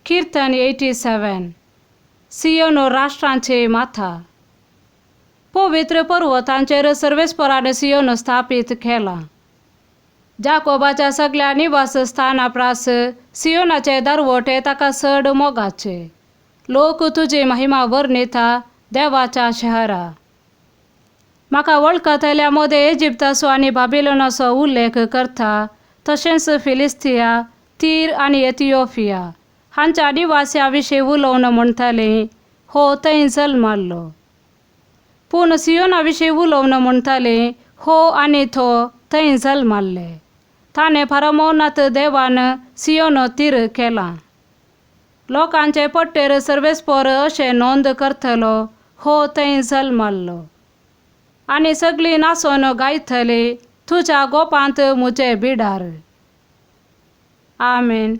कीर्तन 87. सियोन राष्ट्रांचे माथा. पवित्र पर्वतांचेर सर्वेस्पराने सियोन स्थापित केला. जाकोबाच्या सगळ्या निवासस्थानाप्रास सियोनाचे दरवटे ताका चड मोगाचे. लोक तुझी महिमा वर्णिता देवाच्या शहरा. म्हाका वळखतल्या मध्ये इजिप्ताचो आनी बाबिलोनाचो उल्लेख करता, तशेंच फिलिस्तिया, तीर आनी इथिओपिया हांच्या निवास्या विशीं उलोवन म्हणटाले, हो थंय जल्मालो. पूण सियोना विशीं उलोवन म्हणटाले, हो आनी तो थंय जल्माले. ताणें फारामोनात देवान सियोन तीर केला. लोकांचे पट्टेर सर्वेस्पर अशें नोंद करतलो, हो थंय जल्मालो. आनी सगळीं नाचोन गायतली, तुज्या गोपांत म्हजे बिडार. आमेन.